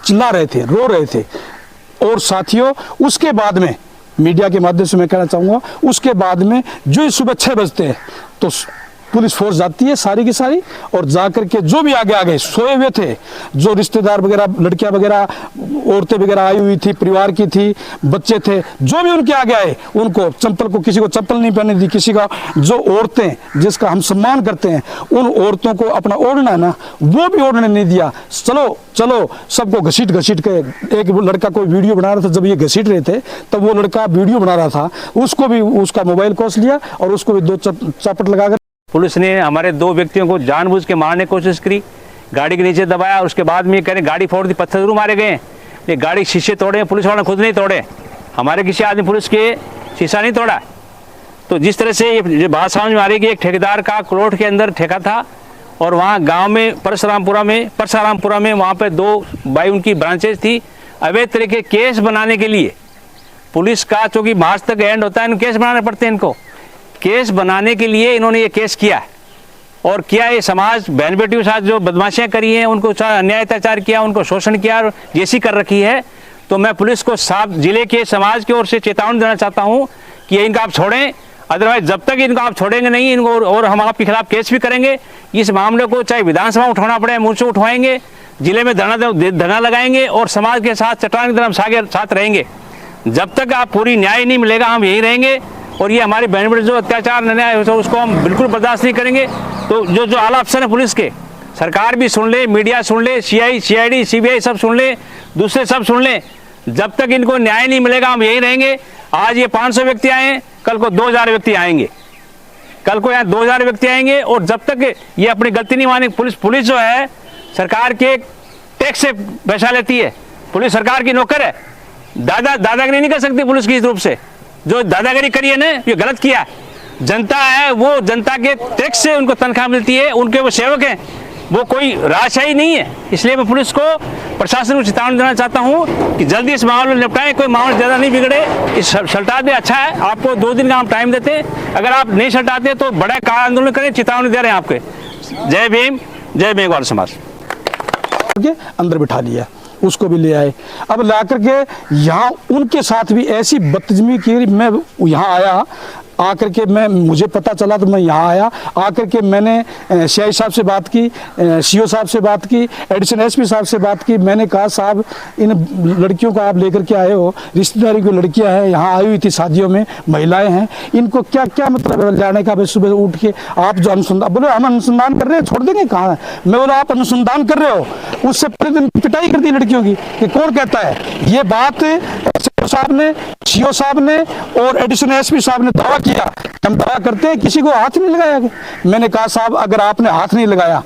चिल्ला रहे थे, रो रहे थे। और साथियों उसके बाद में मीडिया के माध्यम से मैं कहना चाहूँगा, उसके बाद में जो सुबह 6 बजते हैं तो पुलिस फोर्स जाती है सारी की सारी, और जाकर के जो भी आगे आगे सोए हुए थे, जो रिश्तेदार वगैरह, लड़कियां वगैरह, औरतें वगैरह आई हुई थी, परिवार की थी, बच्चे थे, जो भी उनके आगे आए उनको चप्पल को, किसी को चप्पल नहीं पहनने दी, किसी का, जो औरतें जिसका हम सम्मान करते हैं उन औरतों को अपना ओढ़ना है ना वो भी ओढ़ने नहीं दिया। चलो चलो सबको घसीट के, एक लड़का कोई वीडियो बना रहा था, जब ये घसीट रहे थे तब वो लड़का वीडियो बना रहा था, उसको भी उसका मोबाइल कोस लिया और उसको भी 2 चापट लगाकर पुलिस ने हमारे 2 व्यक्तियों को जानबूझ के मारने की कोशिश करी, गाड़ी के नीचे दबाया और उसके बाद में ये कह रहे गाड़ी फोड़ दी, पत्थर जरूर मारे गए, ये गाड़ी शीशे तोड़े, पुलिस वालों ने खुद नहीं तोड़े, हमारे किसी आदमी पुलिस के शीशा नहीं तोड़ा। तो जिस तरह से ये बात समझ में आ रही कि एक ठेकेदार का करोड़ के अंदर ठेका था और वहाँ गाँव में परशुरामपुरा में वहाँ पर 2 बाई उनकी ब्रांचेज थी, अवैध तरीके केस बनाने के लिए पुलिस का, चूँकि मार्च तक एंड होता है, केस बनाने पड़ते हैं, इनको केस बनाने के लिए इन्होंने ये केस किया और किया ये समाज बहन बेटियों के साथ जो बदमाशियां करी हैं, उनको अन्याय अत्याचार किया, उनको शोषण किया और जैसी कर रखी है। तो मैं पुलिस को साफ जिले के समाज की ओर से चेतावनी देना चाहता हूं कि इनको आप छोड़ें, अदरवाइज जब तक इनको आप छोड़ेंगे नहीं इनको और हम आपके खिलाफ केस भी करेंगे। इस मामले को चाहे विधानसभा उठाना पड़े मोर्चे उठवाएंगे, जिले में धरना लगाएंगे और समाज के साथ चट्टान की तरह साथ रहेंगे। जब तक आप पूरी न्याय नहीं मिलेगा हम यही रहेंगे और ये हमारी बहन बेटी जो अत्याचार अन्याय है उसको हम बिल्कुल बर्दाश्त नहीं करेंगे। तो जो आला अफसर है पुलिस के, सरकार भी सुन ले, मीडिया सुन ले, CID CBI सब सुन ले, दूसरे सब सुन ले, जब तक इनको न्याय नहीं मिलेगा हम यही रहेंगे। आज ये 500 व्यक्ति आए हैं, कल को 2000 व्यक्ति आएंगे, कल को यहाँ 2000 व्यक्ति आएंगे और जब तक ये अपनी गलती नहीं माने, पुलिस जो है सरकार के टैक्स से पैसा लेती है, पुलिस सरकार की नौकर है, दादागिरी नहीं कर सकती पुलिस की इस रूप से। जो दादागिरी करी है ना ये गलत किया। जनता है वो जनता के टैक्स से उनको तनख्वाह मिलती है, उनके वो सेवक हैं, वो कोई राजशाही नहीं है। इसलिए मैं पुलिस को, प्रशासन को चेतावनी देना चाहता हूं कि जल्दी इस मामले में निपटाएं, कोई मामला ज़्यादा नहीं बिगड़े, इस सल्टा दे। अच्छा है, आपको 2 दिन का हम टाइम देते हैं, अगर आप नहीं सल्टाते तो बड़ा कार आंदोलन करें, चेतावनी दे रहे हैं आपके। जय भीम, जय मेघवाल समाज। अंदर बिठा लिया, उसको भी ले आए। अब ला करके यहाँ उनके साथ भी ऐसी बदतमीजी की। मैं यहाँ आया, आकर के मुझे पता चला तो मैं यहाँ आया, आकर के मैंने CI साहब से बात की, CO साहब से बात की, एडिशनल SP साहब से बात की। मैंने कहा साहब इन लड़कियों को आप लेकर के आए हो, रिश्तेदारी की लड़कियां हैं, यहाँ आई हुई थी शादियों में, महिलाएं हैं, इनको क्या क्या मतलब जाने का। सुबह उठ के आप जो अनुसंधान, बोले हम अनुसंधान कर रहे हैं, छोड़ देंगे कहाँ। मैं बोला आप अनुसंधान कर रहे हो, उससे पहले दिन पिटाई कर दी लड़कियों की कि कौन कहता है। ये बात साहब ने, CO साहब ने और एडिशनल SP साहब ने दावा किया, हम दावा करते हैं किसी को हाथ नहीं लगाया। मैंने कहा साहब अगर आपने हाथ नहीं लगाया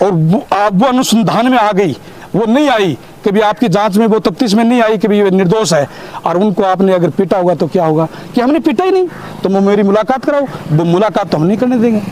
और वो अनुसंधान में आ गई, वो नहीं आई, कभी आपकी जांच में वो तफ्तीश में नहीं आई कि ये निर्दोष है, और उनको आपने अगर पीटा होगा तो क्या होगा कि हमने पीटा ही नहीं, तो वो मेरी मुलाकात कराओ। वो मुलाकात तो हम नहीं करने देंगे।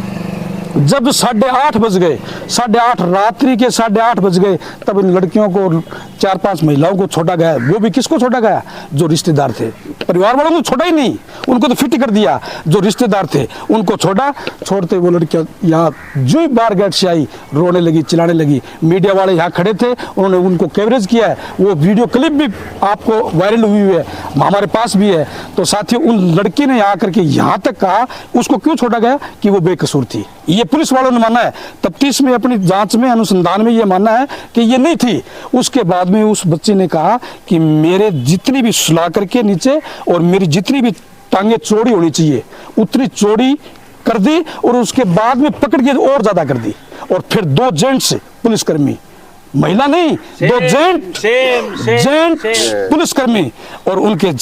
जब 8:30 बज गए, 8:30 रात्रि के 8:30 बज गए, तब इन लड़कियों को 4-5 महिलाओं को छोड़ा गया। वो भी किसको छोड़ा गया? जो रिश्तेदार थे, परिवार वालों को छोड़ा ही नहीं, उनको तो फिट कर दिया। जो रिश्तेदार थे उनको छोड़ा। छोड़ते वो लड़कियां यहाँ जो ही बाहर गेट से आई, रोने लगी, चिल्लाने लगी। मीडिया वाले यहाँ खड़े थे, उन्होंने उनको कवरेज किया है, वो वीडियो क्लिप भी आपको वायरल हुई है, हमारे पास भी है। तो साथियों उन लड़की ने आकर के यहाँ तक कहा उसको क्यों छोड़ा गया कि वो बेकसूर थी। ये पुलिस वालों ने माना है, तफ्तीश में, अपनी जांच में, अनुसंधान में ये माना है कि ये नहीं थी। उसके बाद में उस बच्चे ने कहा कि मेरे जितनी भी सुला करके नीचे और मेरी जितनी भी टांगे चौड़ी होनी चाहिए उतनी चौड़ी कर दी, और उसके बाद में पकड़ के और ज्यादा कर दी। और फिर 2 जेंट्स पुलिसकर्मी, महिला नहीं, 2 जेंट पुलिसकर्मी, और उनके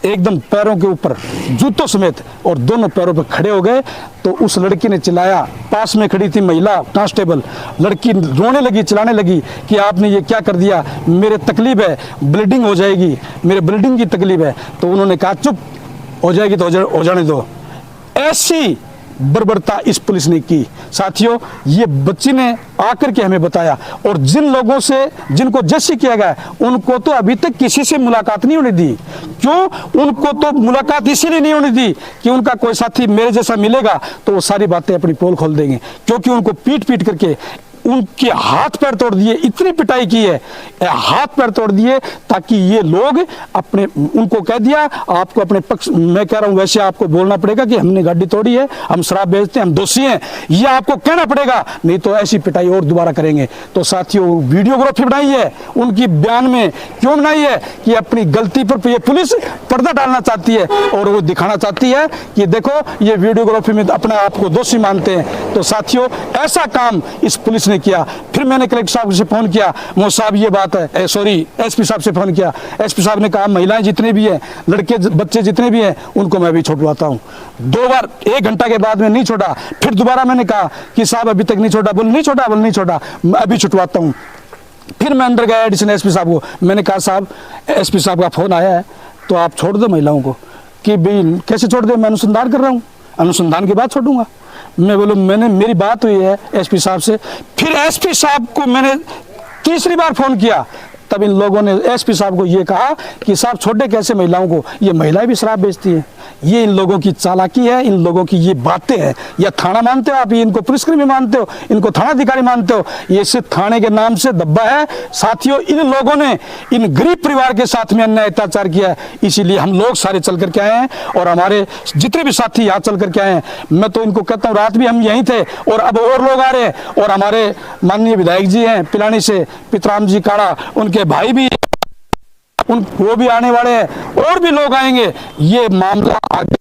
एकदम पैरों के ऊपर जूतों समेत और दोनों पैरों पर खड़े हो गए। तो उस लड़की ने चिल्लाया, पास में खड़ी थी महिला कांस्टेबल, लड़की रोने लगी, चिल्लाने लगी कि आपने ये क्या कर दिया, मेरे तकलीफ है, ब्लीडिंग हो जाएगी, मेरे ब्लीडिंग की तकलीफ है। तो उन्होंने कहा चुप हो जाएगी तो हो जाने दो। ऐसी बर्बरता इस पुलिस ने की। साथियों ये बच्ची ने आकर के हमें बताया, और जिन लोगों से जिनको जैसे किया गया उनको तो अभी तक किसी से मुलाकात नहीं होने दी। क्यों? उनको तो मुलाकात इसीलिए नहीं होने दी कि उनका कोई साथी मेरे जैसा मिलेगा तो वो सारी बातें अपनी पोल खोल देंगे, क्योंकि उनको पीट पीट करके उनके हाथ पैर तोड़ दिए, इतनी पिटाई की है, हाथ पैर तोड़ दिए, ताकि ये लोग अपने, उनको कह दिया आपको अपने पक्ष, मैं कह रहा हूं वैसे आपको बोलना पड़ेगा कि हमने गाड़ी तोड़ी है, हम शराब बेचते हैं, हम दोषी हैं, ये आपको कहना पड़ेगा, नहीं तो ऐसी पिटाई और दोबारा करेंगे। तो साथियों, वीडियोग्राफी बनाई है उनकी, बयान में क्यों बनाई है कि अपनी गलती पर ये पुलिस पर्दा डालना चाहती है और वो दिखाना चाहती है कि देखो ये वीडियोग्राफी में अपने आप को दोषी मानते हैं। तो साथियों, ऐसा काम इस पुलिस ने किया। फिर मैंने कलेक्टर साहब से फोन किया, मोहम्मद साहब ये बात है, सॉरी एसपी साहब से फोन किया। एसपी साहब ने कहा महिलाएं जितने भी हैं, लड़के बच्चे जितने भी हैं, उनको मैं भी छुड़वाता हूँ। 2 बार 1 घंटा के बाद में नहीं छोड़ा। फिर दोबारा मैंने कहा कि साहब अभी तक नहीं छोड़ा, बोल नहीं छोड़ा, बोल नहीं छोड़ा, अभी छुटवाता हूँ। फिर मैं अंदर गया एडिशनल एसपी साहब को, मैंने कहा साहब एसपी साहब का फोन आया है तो आप छोड़ दो महिलाओं को। कि भाई कैसे छोड़ दे, मैं अनुसंधान कर रहा हूँ, अनुसंधान के बाद छोड़ूंगा। मैं बोलूँ मेरी बात हुई है एसपी साहब से। फिर एसपी साहब को मैंने तीसरी बार फोन किया, तब इन लोगों ने एसपी साहब को ये कहा कि साहब छोड़े कैसे महिलाओं को, ये महिलाएं भी शराब बेचती हैं। ये इन लोगों की चालाकी है, इन लोगों की ये बातें हैं। या थाना मानते हो आप, ये इनको पुलिसकर्मी मानते हो, इनको थाना अधिकारी मानते हो, ये सिर्फ थाने के नाम से दब्बा है। साथियों, इन लोगों ने इन गरीब परिवार के साथ में अन्याय अत्याचार किया है, इसीलिए हम लोग सारे चल करके आए हैं और हमारे जितने भी साथी यहाँ चल करके आए हैं। मैं तो इनको कहता हूँ, रात भी हम यहीं थे और अब और लोग आ रहे हैं। और हमारे माननीय विधायक जी हैं पिलानी से, पितराम जी काड़ा, उनके भाई भी वो भी आने वाले हैं, और भी लोग आएंगे। ये मामला आगे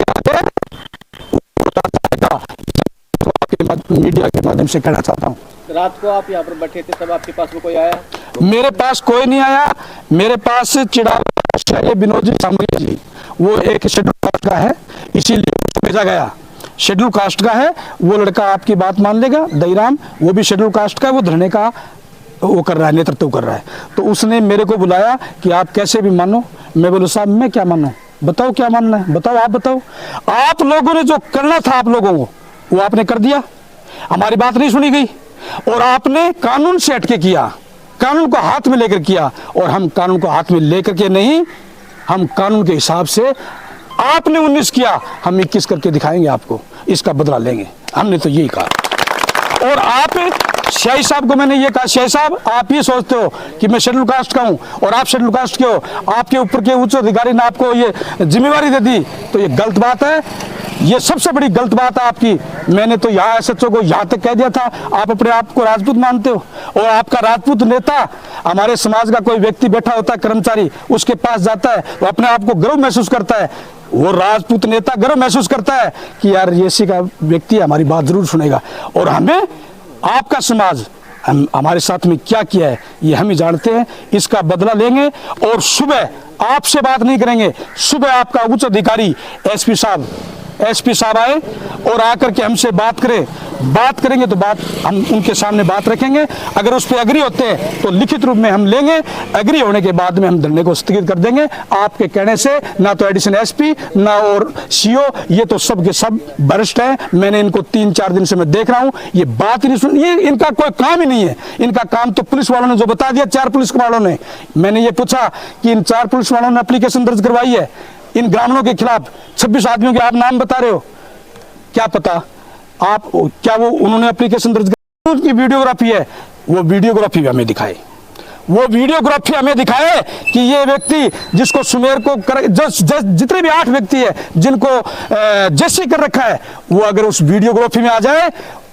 मीडिया के माध्यम से कहना चाहता हूँ। रात को आप यहाँ पर बैठे थे, तब आपके पास में कोई आया? मेरे पास कोई नहीं आया। मेरे पास चिड़ावा विनोद जी सांगली जी, वो एक शेड्यूल कास्ट का है, इसीलिए उसको भेजा गया। शेड्यूल कास्ट का है, वो लड़का आपकी बात मान लेगा, दईराम, वो भी शेड्यूल कास्ट का है, वो धरने का वो कर रहा है, नेतृत्व कर रहा है। तो उसने मेरे को बुलाया कि आप कैसे भी मानो। मैं बोलूँ साहब मैं क्या मानूं, बताओ क्या मानना है, बताओ आप बताओ। आप लोगों ने जो करना था आप लोगों को, वो आपने कर दिया। हमारी बात नहीं सुनी गई और आपने कानून से हटके किया, कानून को हाथ में लेकर किया। और हम कानून को हाथ में लेकर के नहीं, हम कानून के हिसाब से, आपने 19 किया, हम 21 करके दिखाएंगे आपको, इसका बदला लेंगे। हमने तो यही कहा। और आप शाही साहब को मैंने ये कहा, शाही साहब आप ये सोचते हो कि मैं शेड्यूल कास्ट का हूं और आप शेड्यूल कास्ट के हो, आपके ऊपर के उच्च अधिकारी ने आपको ये जिम्मेवारी दे दी, तो ये गलत बात है, ये सबसे बड़ी गलत बात है आपकी। मैंने तो यहाँ एसएचओ को यहाँ तक कह दिया था, आप अपने आप को राजपूत मानते हो और आपका राजपूत नेता, हमारे समाज का कोई व्यक्ति बैठा होता है कर्मचारी, उसके पास जाता है तो अपने आप को गर्व महसूस करता है। वो राजपूत नेता गर्व महसूस करता है कि यार ये सी का व्यक्ति हमारी बात जरूर सुनेगा। और हमें आपका समाज हमारे साथ में क्या किया है ये हम ही जानते हैं, इसका बदला लेंगे। और सुबह आपसे बात नहीं करेंगे, सुबह आपका उच्च अधिकारी एसपी साहब आए और आकर के हमसे बात करेंगे तो बात हम उनके सामने बात रखेंगे। अगर उस पर एग्री होते हैं तो लिखित रूप में हम लेंगे, एग्री होने के बाद में हम धरने को स्थगित कर देंगे। आपके कहने से ना तो एडिशनल एसपी ना और सीओ, ये तो सब के सब वरिष्ठ हैं, मैंने इनको 3-4 दिन से मैं देख रहा हूँ, ये बात ही नहीं सुन, ये इनका कोई काम ही नहीं है। इनका काम तो पुलिस वालों ने जो बता दिया, 4 पुलिस वालों ने, मैंने ये पूछा कि इन 4 पुलिस वालों ने एप्लीकेशन दर्ज करवाई है इन ग्रामीणों के खिलाफ, 26 आदमियों के आप नाम बता रहे हो, क्या पता आप क्या वो उन्होंने एप्लीकेशन दर्ज कर, उनकी वीडियोग्राफी है, वो वीडियोग्राफी हमें दिखाए, वो वीडियोग्राफी हमें दिखाए कि ये व्यक्ति जिसको सुमेर को जितने भी 8 व्यक्ति है जिनको जैसे कर रखा है, वो अगर उस वीडियोग्राफी में आ जाए,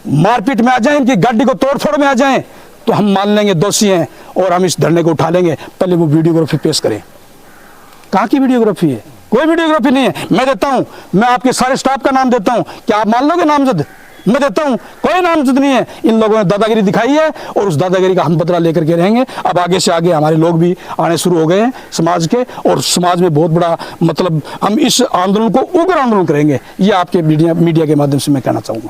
मारपीट में आ जाए, इनकी गाड़ी को तोड़फोड़ में आ जाए, तो हम मान लेंगे दोषी हैं और हम इस धरने को उठा लेंगे। पहले वो वीडियोग्राफी पेश करें। कहाँ की वीडियोग्राफी है? कोई वीडियोग्राफी नहीं है। मैं देता हूं, मैं आपके सारे स्टाफ का नाम देता हूं, क्या आप मान लोगे नामजद? मैं देता हूं, कोई नामजद नहीं है। इन लोगों ने दादागिरी दिखाई है और उस दादागिरी का हम बदला लेकर के रहेंगे। अब आगे से आगे हमारे लोग भी आने शुरू हो गए हैं समाज के, और समाज में बहुत बड़ा मतलब हम इस आंदोलन को उग्र आंदोलन करेंगे, ये आपके मीडिया के माध्यम से मैं कहना चाहूँगा।